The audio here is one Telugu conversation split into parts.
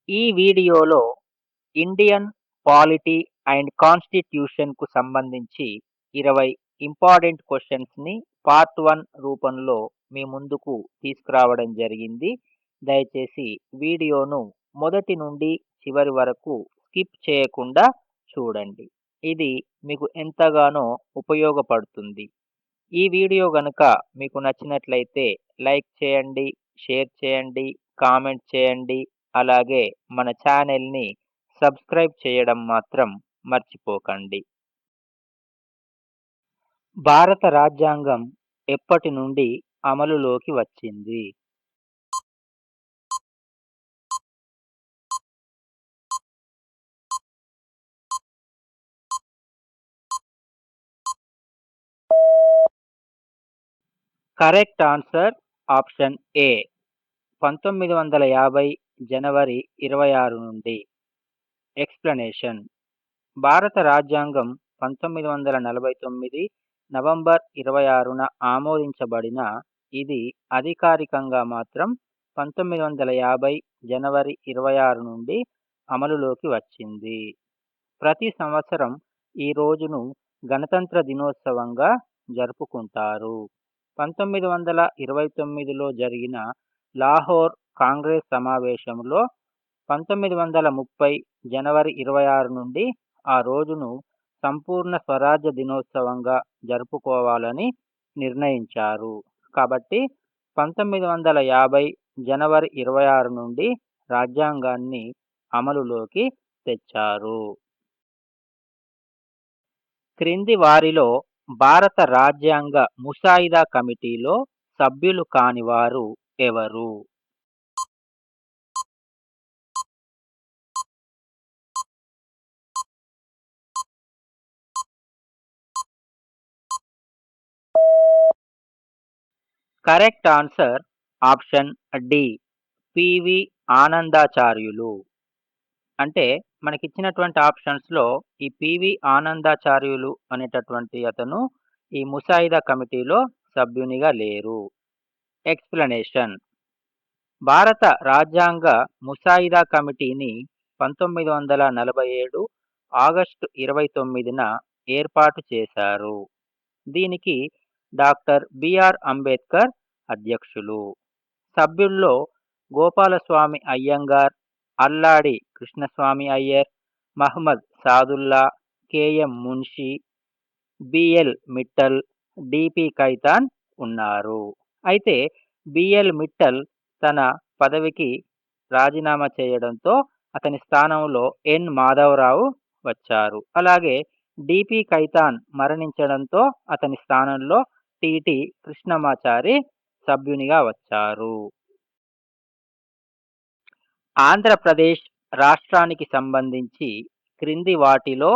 ఈ వీడియోలో ఇండియన్ పాలిటీ అండ్ కాన్స్టిట్యూషన్‌కు సంబంధించి 20 ఇంపార్టెంట్ క్వెషన్స్‌ని పార్ట్ 1 రూపంలో మీ ముందుకు తీసుకురావడం జరిగింది. దయచేసి వీడియోను మొదటి నుండి చివరి వరకు స్కిప్ చేయకుండా చూడండి. ఇది మీకు ఎంతగానో ఉపయోగపడుతుంది. ఈ వీడియో గనుక మీకు నచ్చినట్లయితే లైక్ చేయండి, షేర్ చేయండి, కామెంట్ చేయండి. అలాగే మన ఛానల్‌ని సబ్స్క్రైబ్ చేయడం మాత్రం మర్చిపోకండి. భారత రాజ్యాంగం ఎప్పటి నుండి అమలులోకి వచ్చింది? కరెక్ట్ ఆన్సర్ ఆప్షన్ ఏ. 1950 జనవరి 26 నుండి. ఎక్స్‌ప్లనేషన్: భారత రాజ్యాంగం 1949 నవంబర్ 26న ఆమోదించబడినా, ఇది అధికారికంగా మాత్రం 1950 జనవరి 26 నుండి అమలులోకి వచ్చింది. ప్రతి సంవత్సరం ఈ రోజును గణతంత్ర దినోత్సవంగా జరుపుకుంటారు. 1929లో జరిగిన లాహోర్ కాంగ్రెస్ సమావేశంలో 1930 జనవరి 26 నుండి ఆ రోజును సంపూర్ణ స్వరాజ్య దినోత్సవంగా జరుపుకోవాలని నిర్ణయించారు. కాబట్టి 1950 జనవరి 26 నుండి రాజ్యాంగాన్ని అమలులోకి తెచ్చారు. క్రింది వారిలో భారత రాజ్యాంగ ముసాయిదా కమిటీలో సభ్యులు కాని వారు ఎవరు? Correct answer option D. P V Anandacharyulu. అంటే మనకిచ్చినటువంటి ఆప్షన్స్‌లో ఈ పివి ఆనందాచార్యులు అనేటటువంటి అతను ఈ ముసాయిదా కమిటీలో సభ్యునిగా లేరు. ఎక్స్‌ప్లనేషన్: భారత రాజ్యాంగ ముసాయిదా కమిటీని 1947 ఆగస్టు 29న ఏర్పాటు చేశారు. దీనికి డాక్టర్ బిఆర్ అంబేద్కర్ అధ్యక్షులు. సభ్యుల్లో Gopalaswamy Ayyangar, Alladi Krishnaswamy Iyer, Mohammad Saadulla, K M Munshi, B L Mittal, D P Khaitan ఉన్నారు. అయితే బిఎల్ మిట్టల్ తన పదవికి రాజీనామా చేయడంతో అతని స్థానంలో ఎన్ మాధవరావు వచ్చారు. అలాగే డిపి ఖైతాన్ మరణించడంతో అతని స్థానంలో టిటి కృష్ణమాచారి సభ్యునిగా వచ్చారు. ఆంధ్రప్రదేశ్ రాష్ట్రానికి సంబంధించి క్రింది వాటిలో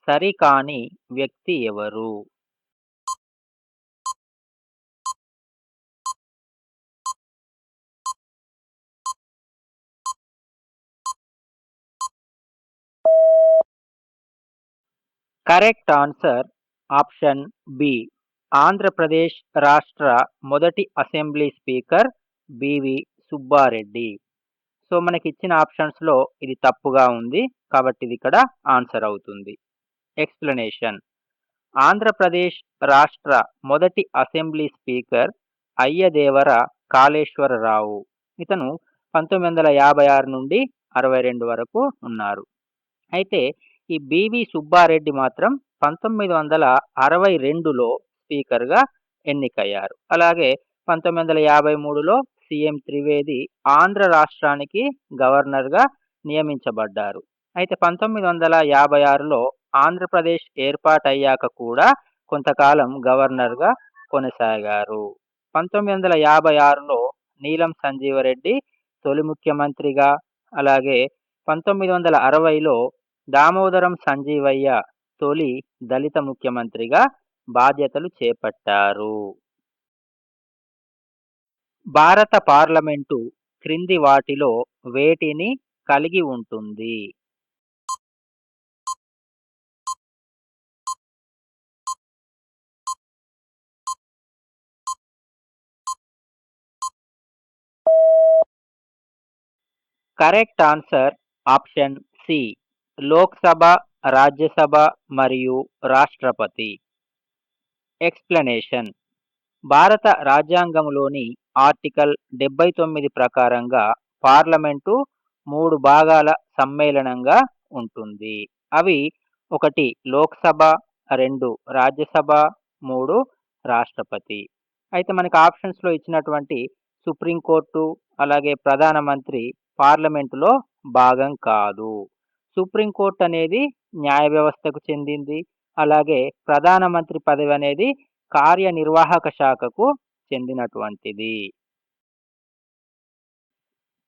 సరికాని వ్యక్తి ఎవరు? Correct answer option B. Andhra Pradesh రాష్ట్ర మొదటి assembly speaker B V Subba Reddy. So మనకిచ్చిన ఆప్షన్స్‌లో ఇది తప్పుగా ఉంది. కాబట్టి ఇది ఇక్కడ ఆన్సర్ అవుతుంది. ఎక్స్‌ప్లనేషన్: ఆంధ్రప్రదేశ్ రాష్ట్ర మొదటి అసెంబ్లీ స్పీకర్ అయ్యదేవర కాళేశ్వరరావు. ఇతను 1956 నుండి 62 వరకు ఉన్నారు. అయితే ఈ బివి సుబ్బారెడ్డి మాత్రం 1962లో స్పీకర్‌గా ఎన్నికయ్యారు. అలాగే 1953లో సీఎం త్రివేది ఆంధ్ర రాష్ట్రానికి గవర్నర్‌గా నియమించబడ్డారు. అయితే 1956లో ఆంధ్రప్రదేశ్ ఏర్పాటయ్యాక కూడా కొంతకాలం గవర్నర్‌గా కొనసాగారు. 1956లో నీలం సంజీవరెడ్డి తొలి ముఖ్యమంత్రిగా, అలాగే 1960లో దామోదరం సంజీవయ్య తొలి దళిత ముఖ్యమంత్రిగా బాధ్యతలు చేపట్టారు. భారత పార్లమెంటు క్రింది వాటిలో వేటిని కలిగి ఉంటుంది? Correct answer option C Lok Sabha, Rajya Sabha మరియు రాష్ట్రపతి. ఎక్స్‌ప్లనేషన్ భారత రాజ్యాంగంలోని ఆర్టికల్ 79 ప్రకారంగా పార్లమెంటు 3 భాగాల సమ్మేళనంగా ఉంటుంది. అవి 1 లోక్‌సభ, 2 రాజ్యసభ, 3 రాష్ట్రపతి. అయితే మనకు ఆప్షన్స్‌లో ఇచ్చినటువంటి సుప్రీం కోర్టు, అలాగే ప్రధానమంత్రి పార్లమెంటులో భాగం కాదు. సుప్రీం కోర్ట్ అనేది న్యాయ వ్యవస్థకు చెందింది. అలాగే ప్రధానమంత్రి పదవి అనేది కార్యనిర్వాహక శాఖకు చెందినటువంటిది.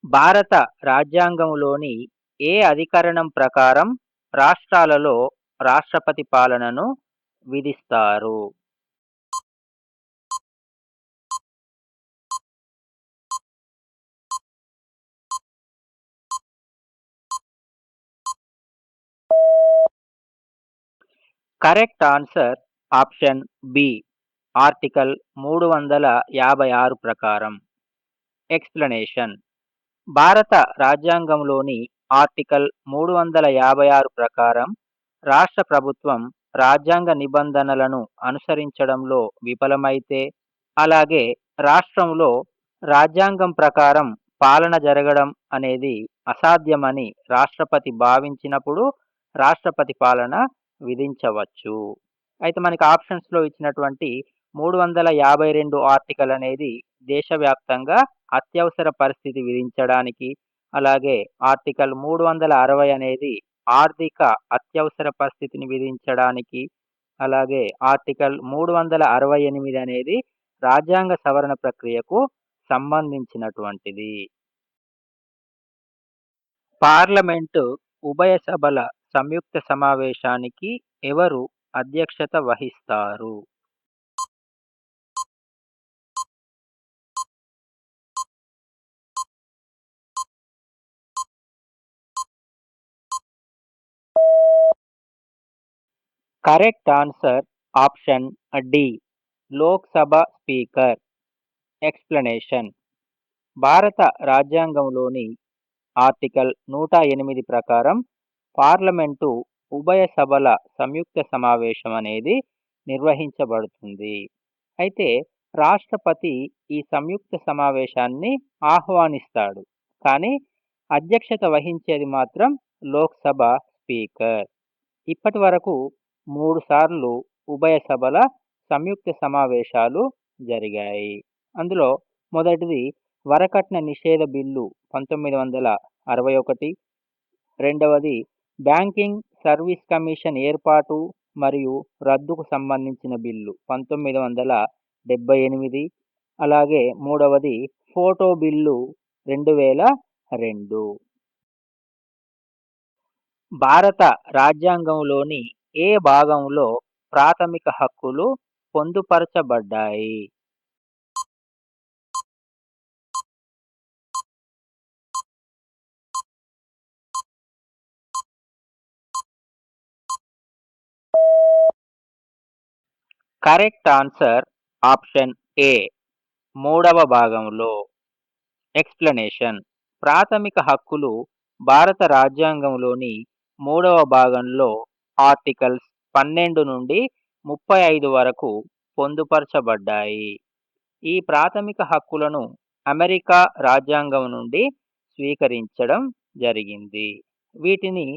భారత రాజ్యాంగంలోని ఏ అధికరణం ప్రకారం రాష్ట్రాలలో రాష్ట్రపతి పాలనను విధిస్తారు? Correct answer option B. Article 356 ప్రకారం. ఎక్స్‌ప్లనేషన్ భారత రాజ్యాంగంలోని ఆర్టికల్ 356 ప్రకారం రాష్ట్ర ప్రభుత్వం రాజ్యాంగ నిబంధనలను అనుసరించడంలో విఫలమైతే, అలాగే రాష్ట్రంలో రాజ్యాంగం ప్రకారం పాలన జరగడం అనేది అసాధ్యమని రాష్ట్రపతి భావించినప్పుడు రాష్ట్రపతి పాలన విధించవచ్చు. అయితే మనకి ఆప్షన్స్‌లో ఇచ్చినటువంటి 352 ఆర్టికల్ అనేది దేశవ్యాప్తంగా అత్యవసర పరిస్థితి విధించడానికి, అలాగే ఆర్టికల్ 360 అనేది ఆర్థిక అత్యవసర పరిస్థితిని విధించడానికి, అలాగే ఆర్టికల్ 368 అనేది రాజ్యాంగ సవరణ ప్రక్రియకు సంబంధించినటువంటిది. పార్లమెంటు ఉభయ సభల సంయుక్త సమావేశానికి ఎవరు అధ్యక్షత వహిస్తారు? Correct answer option D. Lok Sabha speaker. Explanation భారత రాజ్యాంగంలోని ఆర్టికల్ 108 ప్రకారం పార్లమెంటు ఉభయ సభల సంయుక్త సమావేశం అనేది నిర్వహించబడుతుంది. అయితే రాష్ట్రపతి ఈ సంయుక్త సమావేశాన్ని ఆహ్వానిస్తాడు. కానీ అధ్యక్షత వహించేది మాత్రం లోక్‌సభ స్పీకర్. ఇప్పటివరకు 3 సార్లు ఉభయ సభల సంయుక్త సమావేశాలు జరిగాయి. అందులో మొదటిది వరకట్న నిషేధ బిల్లు 1961, రెండవది బ్యాంకింగ్ సర్వీస్ కమిషన్ ఏర్పాటు మరియు రద్దుకు సంబంధించిన బిల్లు 1978, అలాగే మూడవది ఫోటో బిల్లు 2002. భారత రాజ్యాంగంలోని ఏ భాగంలో ప్రాథమిక హక్కులు పొందుపరచబడ్డాయి? Correct answer option A. మూడవ భాగంలో. ఎక్స్‌ప్లనేషన్ ప్రాథమిక హక్కులు భారత రాజ్యాంగంలోని మూడవ భాగంలో ఆర్టికల్స్ 12 నుండి 35 వరకు పొందుపరచబడ్డాయి. ఈ ప్రాథమిక హక్కులను అమెరికా రాజ్యాంగం నుండి స్వీకరించడం జరిగింది. వీటిని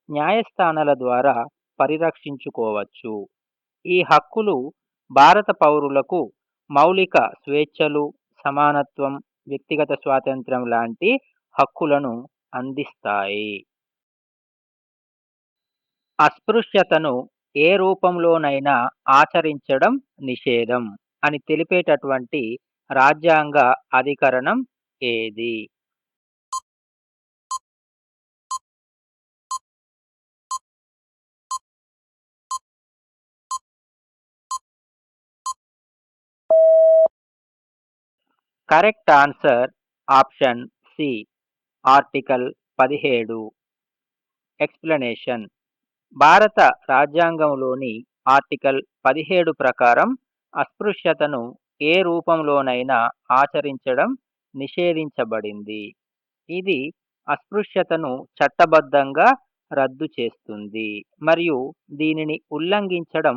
న్యాయస్థానాల ద్వారా పరిరక్షించుకోవచ్చు. ఈ హక్కులు భారత పౌరులకు మౌలిక స్వేచ్ఛలు, సమానత్వం, వ్యక్తిగత స్వాతంత్ర్యం లాంటి హక్కులను అందిస్తాయి. అస్పృశ్యతను ఏ రూపంలోనైనా ఆచరించడం నిషేధం అని తెలిపేటటువంటి రాజ్యాంగ అధికరణం ఏది? Correct answer option C. Article 17. Explanation భారత రాజ్యాంగంలోని ఆర్టికల్ 17 ప్రకారం అస్పృశ్యతను ఏ రూపంలోనైనా ఆచరించడం నిషేధించబడింది. ఇది అస్పృశ్యతను చట్టబద్ధంగా రద్దు చేస్తుంది మరియు దీనిని ఉల్లంఘించడం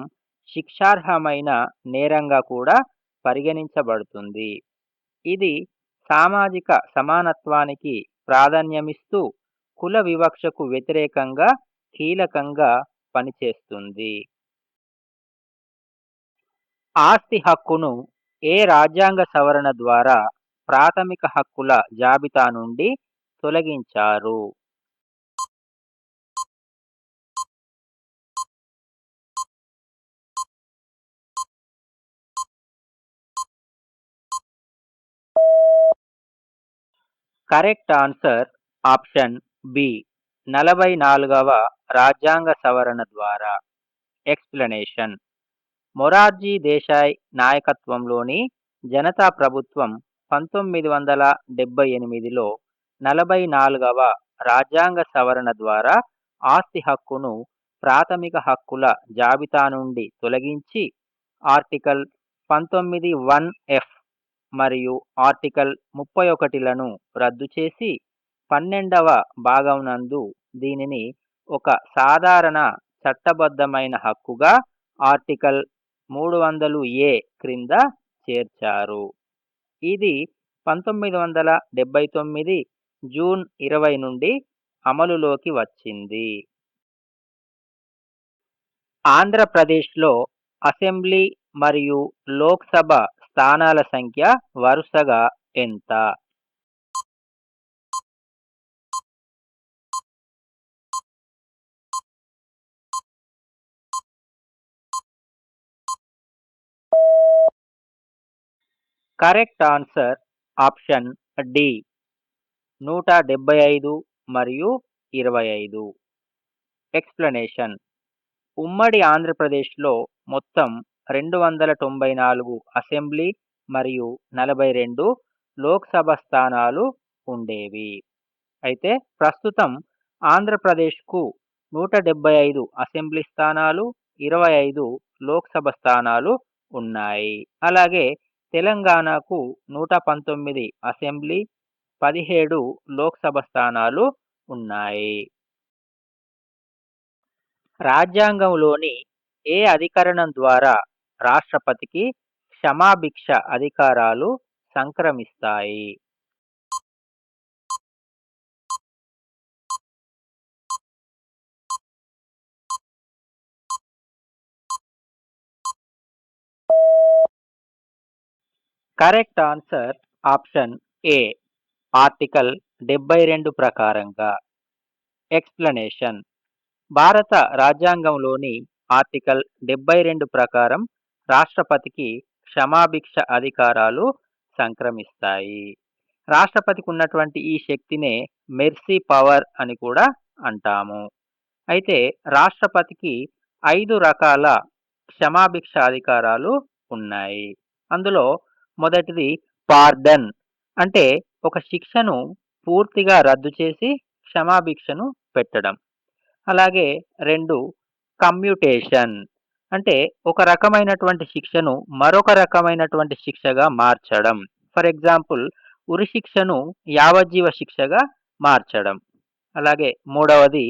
శిక్షార్హమైన నేరంగా కూడా పరిగణించబడుతుంది. ఇది సామాజిక సమానత్వానికి ప్రాధాన్యమిస్తూ కుల వివక్షకు వ్యతిరేకంగా కీలకంగా పనిచేస్తుంది. ఆస్తి హక్కును ఏ రాజ్యాంగ సవరణ ద్వారా ప్రాథమిక హక్కుల జాబితా నుండి తొలగించారు? Correct answer option B. 44వ రాజ్యాంగ సవరణ ద్వారా. ఎక్స్‌ప్లనేషన్: మొరార్జీ దేశాయ్ నాయకత్వంలోని జనతా ప్రభుత్వం 1978లో 44వ రాజ్యాంగ సవరణ ద్వారా ఆస్తి హక్కును ప్రాథమిక హక్కుల జాబితా నుండి తొలగించి ఆర్టికల్ 19(1)(ఎఫ్) మరియు ఆర్టికల్ 31లను రద్దు చేసి 12వ భాగం నందు దీనిని ఒక సాధారణ చట్టబద్ధమైన హక్కుగా ఆర్టికల్ 300(ఏ) క్రింద చేర్చారు. ఇది 1979 జూన్ 20 నుండి అమలులోకి వచ్చింది. ఆంధ్రప్రదేశ్‌లో అసెంబ్లీ మరియు లోక్‌సభ స్థానాల సంఖ్య వరుసగా ఎంత? Correct answer option D. 175 మరియు 25. ఎక్స్‌ప్లనేషన్: ఉమ్మడి ఆంధ్రప్రదేశ్‌లో మొత్తం 294 అసెంబ్లీ మరియు 42 లోక్‌సభ స్థానాలు ఉండేవి. అయితే ప్రస్తుతం ఆంధ్రప్రదేశ్‌కు 175 అసెంబ్లీ స్థానాలు, 25 లోక్‌సభ స్థానాలు ఉన్నాయి. అలాగే తెలంగాణకు 119 అసెంబ్లీ, 17 లోక్‌సభ స్థానాలు ఉన్నాయి. రాజ్యాంగంలోని ఏ అధికరణం ద్వారా రాష్ట్రపతికి క్షమాభిక్ష అధికారాలు సంక్రమిస్తాయి? Correct answer option A. Article 72 ప్రకారంగా. ఎక్స్‌ప్లనేషన్: భారత రాజ్యాంగంలోని ఆర్టికల్ 72 ప్రకారం రాష్ట్రపతికి క్షమాభిక్ష అధికారాలు సంక్రమిస్తాయి. రాష్ట్రపతికి ఉన్నటువంటి ఈ శక్తినే మెర్సీ పవర్ అని కూడా అంటాము. అయితే రాష్ట్రపతికి 5 రకాల క్షమాభిక్ష అధికారాలు ఉన్నాయి. అందులో మొదటిది పార్డన్, అంటే ఒక శిక్షను పూర్తిగా రద్దు చేసి క్షమాభిక్షను పెట్టడం. అలాగే 2 కమ్యూటేషన్, అంటే ఒక రకమైనటువంటి శిక్షను మరొక రకమైనటువంటి శిక్షగా మార్చడం. ఫర్ ఎగ్జాంపుల్ ఉరి శిక్షను యావజ్జీవ శిక్షగా మార్చడం. అలాగే మూడవది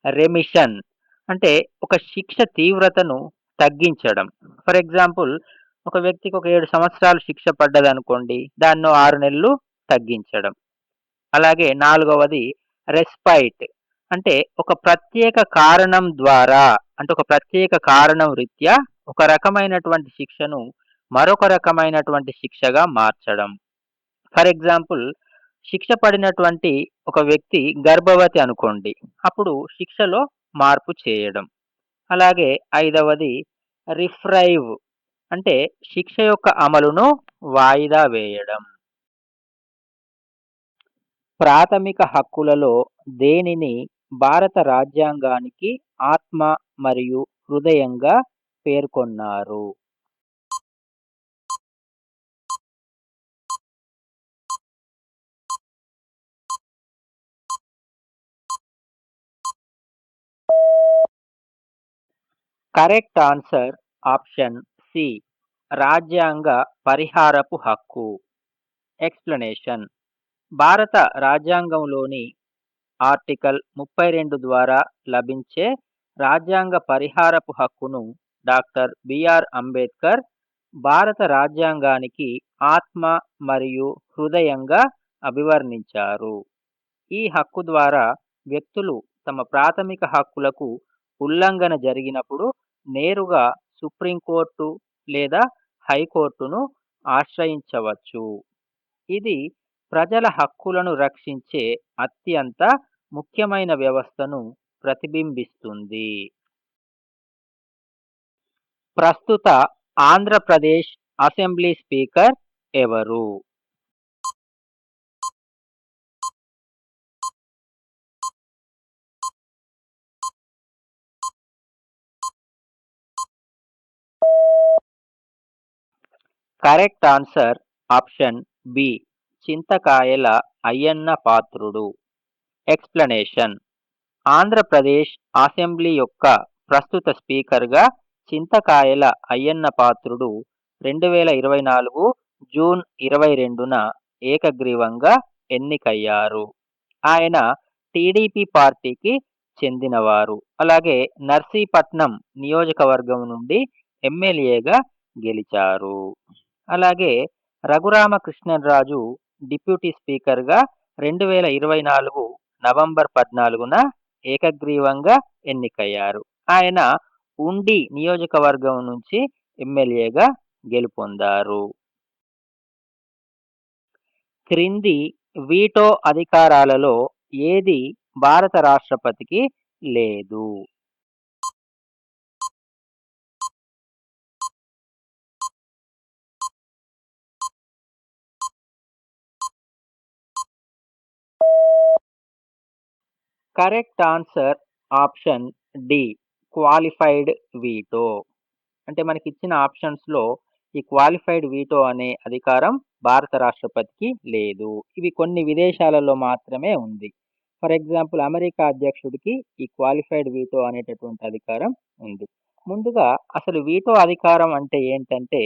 రెమిషన్, అంటే ఒక శిక్ష తీవ్రతను తగ్గించడం. ఫర్ ఎగ్జాంపుల్ ఒక వ్యక్తికి ఒక 7 సంవత్సరాలు శిక్ష పడ్డదనుకోండి, దాన్నో 6 నెలలు తగ్గించడం. అలాగే నాలుగవది రెస్పైట్, అంటే ఒక ప్రత్యేక కారణం ద్వారా, అంటే ఒక ప్రత్యేక కారణం రీత్యా ఒక రకమైనటువంటి శిక్షను మరొక రకమైనటువంటి శిక్షగా మార్చడం. ఫర్ ఎగ్జాంపుల్ శిక్ష పడినటువంటి ఒక వ్యక్తి గర్భవతి అనుకోండి, అప్పుడు శిక్షలో మార్పు చేయడం. అలాగే ఐదవది రిఫ్రైవ్, అంటే శిక్ష యొక్క అమలును వాయిదా వేయడం. ప్రాథమిక హక్కులలో దేనిని భారత రాజ్యాంగానికి ఆత్మ మరియు హృదయంగా పేర్కొన్నారు? Correct answer option C. రాజ్యాంగ పరిహారపు హక్కు. ఎక్స్‌ప్లనేషన్: భారత రాజ్యాంగంలోని ఆర్టికల్ 32 ద్వారా లభించే రాజ్యాంగ పరిహారపు హక్కును డాక్టర్ బిఆర్ అంబేద్కర్ భారత రాజ్యాంగానికి ఆత్మ మరియు హృదయంగా అభివర్ణించారు. ఈ హక్కు ద్వారా వ్యక్తులు తమ ప్రాథమిక హక్కులకు ఉల్లంఘన జరిగినప్పుడు నేరుగా సుప్రీంకోర్టు లేదా హైకోర్టును ఆశ్రయించవచ్చు. ఇది ప్రజల హక్కులను రక్షించే అత్యంత ముఖ్యమైన వ్యవస్థను ప్రతిబింబిస్తుంది. ప్రస్తుత ఆంధ్రప్రదేశ్ అసెంబ్లీ స్పీకర్ ఎవరు? Correct answer option B. Chintakayala Ayyanna Patrudu. Explanation: Andhra Pradesh assembly యొక్క ప్రస్తుత స్పీకర్‌గా చింతకాయల అయ్యన్న పాత్రుడు 2024 జూన్ 22న ఏకగ్రీవంగా ఎన్నికయ్యారు. ఆయన టీడీపీ పార్టీకి చెందినవారు. అలాగే నర్సీపట్నం నియోజకవర్గం నుండి ఎమ్మెల్యేగా గెలిచారు. అలాగే రఘురామకృష్ణరాజు డిప్యూటీ స్పీకర్‌గా 2024 నవంబర్ 14న ఏకగ్రీవంగా ఎన్నికయ్యారు. ఆయన ఉండి నియోజకవర్గం నుంచి ఎమ్మెల్యేగా గెలుపొందారు. క్రింది వీటో అధికారాలలో ఏది భారత రాష్ట్రపతికి లేదు? Correct answer option D. Qualified veto. అంటే మనకిచ్చిన ఆప్షన్స్‌లో ఈ క్వాలిఫైడ్ వీటో అనే అధికారం భారత రాష్ట్రపతికి లేదు. ఇవి కొన్ని విదేశాలలో మాత్రమే ఉంది. ఫర్ ఎగ్జాంపుల్ అమెరికా అధ్యక్షుడికి ఈ క్వాలిఫైడ్ వీటో అనేటటువంటి అధికారం ఉంది. ముందుగా అసలు వీటో అధికారం అంటే ఏంటంటే,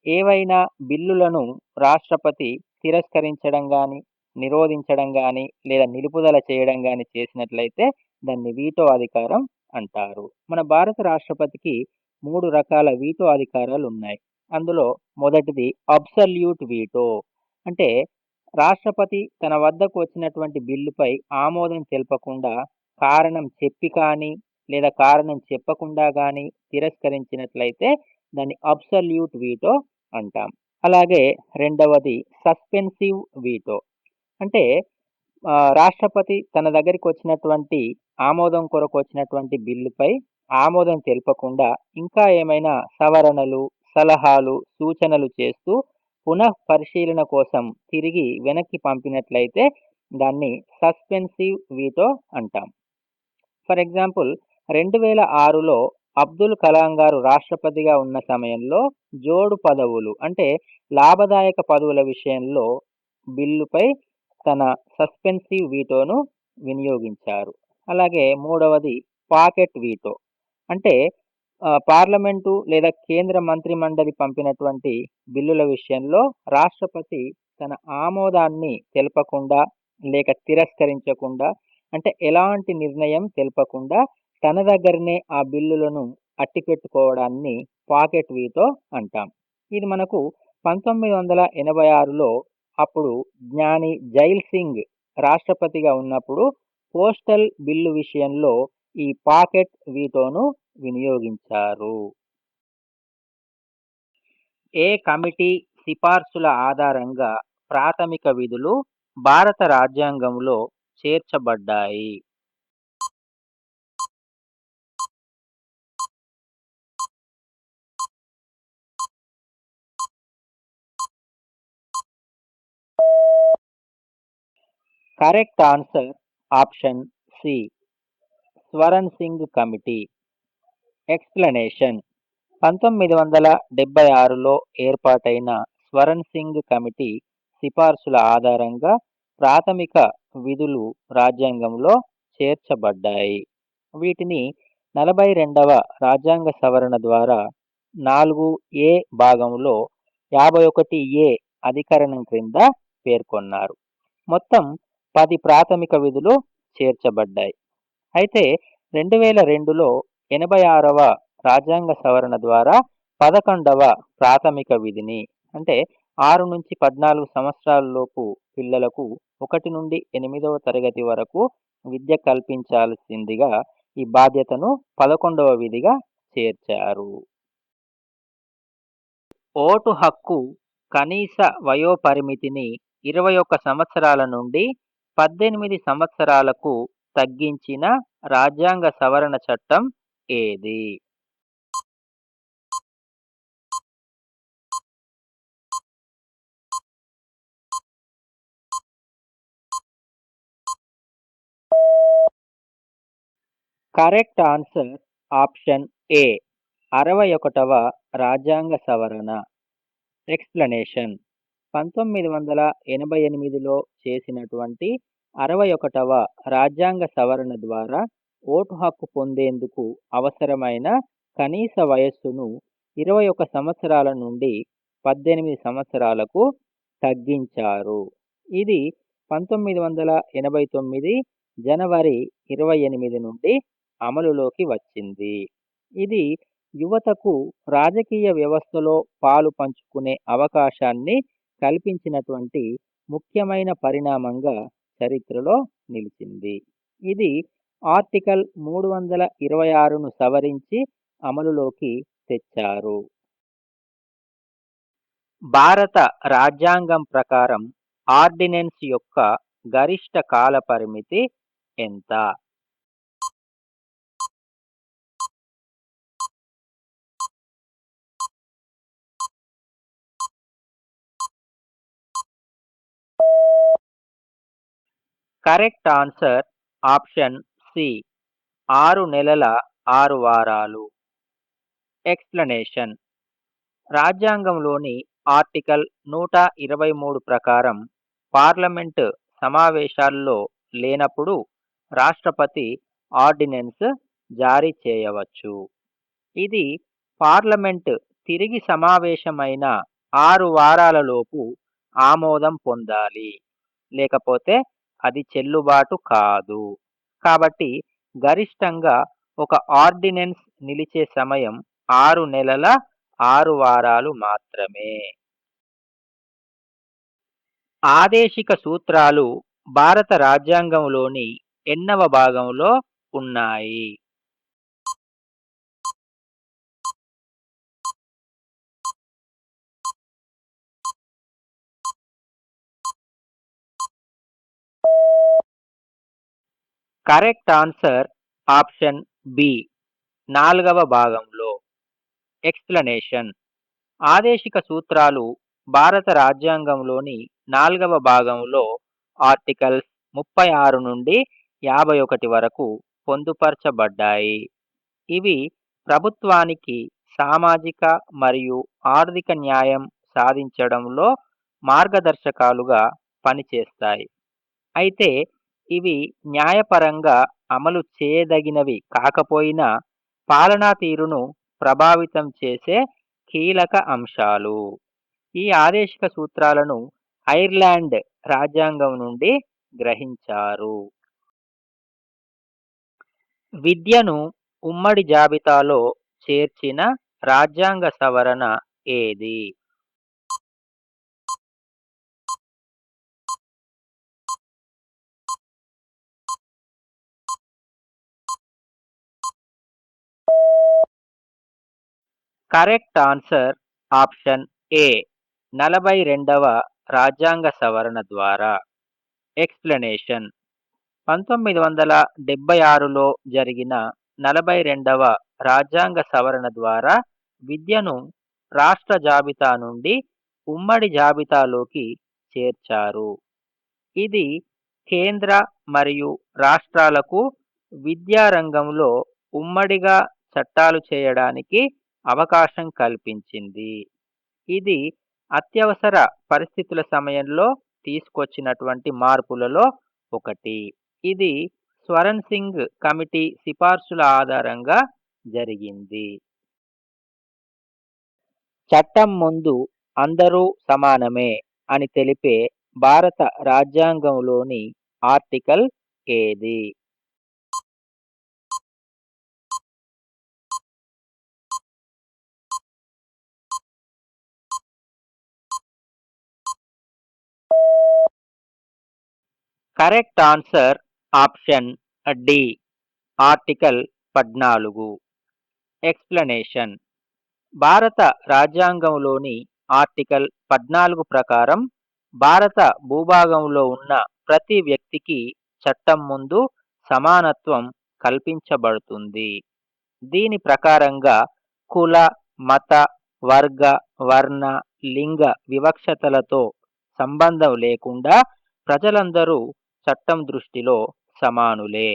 ఏవైనా బిల్లులను రాష్ట్రపతి తిరస్కరించడం గాని, నిరోధించడం గాని, లేదా నిలుపుదల చేయడం గాని చేసినట్లయితే దాన్ని వీటో అధికారం అంటారు. మన భారత రాష్ట్రపతికి 3 రకాల వీటో అధికారాలున్నాయి. అందులో మొదటిది అబ్సల్యూట్ వీటో. అంటే రాష్ట్రపతి తన వద్దకు వచ్చినటువంటి బిల్లుపై ఆమోదం తెలపకుండా కారణం చెప్పి కానీ, లేదా కారణం చెప్పకుండా గాని తిరస్కరించినట్లయితే దాన్ని అబ్సల్యూట్ వీటో అంటాం. అలాగే రెండవది సస్పెన్సివ్ వీటో. అంటే రాష్ట్రపతి తన దగ్గరికి వచ్చినటువంటి ఆమోదం కొరకు వచ్చినటువంటి బిల్లుపై ఆమోదం తెలపకుండా ఇంకా ఏమైనా సవరణలు, సలహాలు, సూచనలు చేస్తూ పునః పరిశీలన కోసం తిరిగి వెనక్కి పంపినట్లయితే దాన్ని సస్పెన్సివ్ వీటో అంటాం. ఫర్ ఎగ్జాంపుల్ 2006లో అబ్దుల్ కలాం గారు రాష్ట్రపతిగా ఉన్న సమయంలో జోడు పదవులు అంటే లాభదాయక పదవుల విషయంలో బిల్లుపై తన సస్పెన్సివ్ వీటోను వినియోగించారు. అలాగే మూడవది పాకెట్ వీటో. అంటే పార్లమెంటు లేదా కేంద్ర మంత్రి మండలి పంపినటువంటి బిల్లుల విషయంలో రాష్ట్రపతి తన ఆమోదాన్ని తెలపకుండా లేక తిరస్కరించకుండా, అంటే ఎలాంటి నిర్ణయం తెలపకుండా తన దగ్గరనే ఆ బిల్లులను అట్టిపెట్టుకోవడాన్ని పాకెట్ వీటో అంటాం. ఇది మనకు 1986లో అప్పుడు జ్ఞాని జైల్ సింగ్ రాష్ట్రపతిగా ఉన్నప్పుడు పోస్టల్ బిల్లు విషయంలో ఈ పాకెట్ వీటోను వినియోగించారు. ఏ కమిటీ సిఫార్సుల ఆధారంగా ప్రాథమిక విధులు భారత రాజ్యాంగంలో చేర్చబడ్డాయి? Correct answer option C. Swaran Singh committee. Explanation: 1976లో ఏర్పాటైన స్వరణ్ సింగ్ కమిటీ సిఫార్సుల ఆధారంగా ప్రాథమిక విధులు రాజ్యాంగంలో చేర్చబడ్డాయి. వీటిని 42వ రాజ్యాంగ సవరణ ద్వారా 4A భాగంలో 51A అధికరణం క్రింద పేర్కొన్నారు. మొత్తం 10 ప్రాథమిక విధులు చేర్చబడ్డాయి. అయితే 2002లో 86వ రాజ్యాంగ సవరణ ద్వారా 11వ ప్రాథమిక విధిని అంటే 6-14 సంవత్సరాలలోపు పిల్లలకు 1-8వ తరగతి వరకు విద్య కల్పించాల్సిందిగా ఈ బాధ్యతను 11వ విధిగా చేర్చారు. ఓటు హక్కు కనీస వయోపరిమితిని 21 సంవత్సరాల నుండి 18 సంవత్సరాలకు తగ్గించిన రాజ్యాంగ సవరణ చట్టం ఏది? కరెక్ట్ ఆన్సర్ ఆప్షన్ ఏ 61వ రాజ్యాంగ సవరణ. ఎక్స్‌ప్లనేషన్ 1988లో చేసినటువంటి 61వ రాజ్యాంగ సవరణ ద్వారా ఓటు హక్కు పొందేందుకు అవసరమైన కనీస వయస్సును 21 సంవత్సరాల నుండి 18 సంవత్సరాలకు తగ్గించారు. ఇది 1989 జనవరి 28 నుండి అమలులోకి వచ్చింది. ఇది యువతకు రాజకీయ వ్యవస్థలో పాలు పంచుకునే అవకాశాన్ని కల్పించినటువంటి ముఖ్యమైన పరిణామంగా చరిత్రలో నిలిచింది. ఇది ఆర్టికల్ 326ను సవరించి అమలులోకి తెచ్చారు. భారత రాజ్యాంగం ప్రకారం ఆర్డినెన్స్ యొక్క గరిష్ట కాల పరిమితి ఎంత? కరెక్ట్ ఆన్సర్ ఆప్షన్ సి 6 నెలల 6 వారాలు. ఎక్స్‌ప్లనేషన్ రాజ్యాంగంలోని ఆర్టికల్ 123 ప్రకారం పార్లమెంటు సమావేశాల్లో లేనప్పుడు రాష్ట్రపతి ఆర్డినెన్స్ జారీ చేయవచ్చు. ఇది పార్లమెంట్ తిరిగి సమావేశమైన 6 వారాలలోపు ఆమోదం పొందాలి. లేకపోతే అది చెల్లుబాటు కాదు. కాబట్టి గరిష్టంగా ఒక ఆర్డినెన్స్ నిలిచే సమయం 6 నెలల 6 వారాలు మాత్రమే. ఆదేశిక సూత్రాలు భారత రాజ్యాంగంలోని ఎన్నవ భాగంలో ఉన్నాయి? కరెక్ట్ ఆన్సర్ ఆప్షన్ బి 4వ భాగంలో. ఎక్స్‌ప్లనేషన్ ఆదేశిక సూత్రాలు భారత రాజ్యాంగంలోని 4వ భాగంలో ఆర్టికల్స్ 36 నుండి 51 వరకు పొందుపరచబడ్డాయి. ఇవి ప్రభుత్వానికి సామాజిక మరియు ఆర్థిక న్యాయం సాధించడంలో మార్గదర్శకాలుగా పనిచేస్తాయి. అయితే ఇవి న్యాయపరంగా అమలు చేయదగినవి కాకపోయినా పాలనా తీరును ప్రభావితం చేసే కీలక అంశాలు. ఈ ఆదేశిక సూత్రాలను ఐర్లాండ్ రాజ్యాంగం నుండి గ్రహించారు. విద్యను ఉమ్మడి జాబితాలో చేర్చిన రాజ్యాంగ సవరణ ఏది? కరెక్ట్ ఆన్సర్ ఆప్షన్ ఏ 42వ రాజ్యాంగ సవరణ ద్వారా. ఎక్స్‌ప్లనేషన్ 1976లో జరిగిన 42వ రాజ్యాంగ సవరణ ద్వారా విద్యను రాష్ట్ర జాబితా నుండి ఉమ్మడి జాబితాలోకి చేర్చారు. ఇది కేంద్ర మరియు రాష్ట్రాలకు విద్యా రంగంలో ఉమ్మడిగా చట్టాలు చేయడానికి అవకాశం కల్పించింది. ఇది అత్యవసర పరిస్థితుల సమయంలో తీసుకొచ్చినటువంటి మార్పులలో ఒకటి. ఇది స్వరణ్ సింగ్ కమిటీ సిఫార్సుల ఆధారంగా జరిగింది. చట్టం ముందు అందరూ సమానమే అని తెలిపే భారత రాజ్యాంగంలోని ఆర్టికల్ ఏది? Correct answer option D. Article 14. Explanation: భారత రాజ్యాంగంలోని ఆర్టికల్ 14 ప్రకారం భారత భూభాగంలో ఉన్న ప్రతి వ్యక్తికి చట్టం ముందు సమానత్వం కల్పించబడుతుంది. దీని ప్రకారంగా కుల, మత, వర్గ, వర్ణ, లింగ వివక్షతలతో సంబంధం లేకుండా ప్రజలందరూ చట్టం దృష్టిలో సమానులే.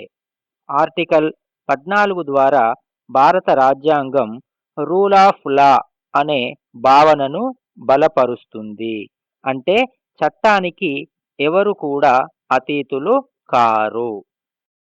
ఆర్టికల్ 14 ద్వారా భారత రాజ్యాంగం రూల్ ఆఫ్ లా అనే భావనను బలపరుస్తుంది. అంటే చట్టానికి ఎవరు కూడా అతీతులు కారు.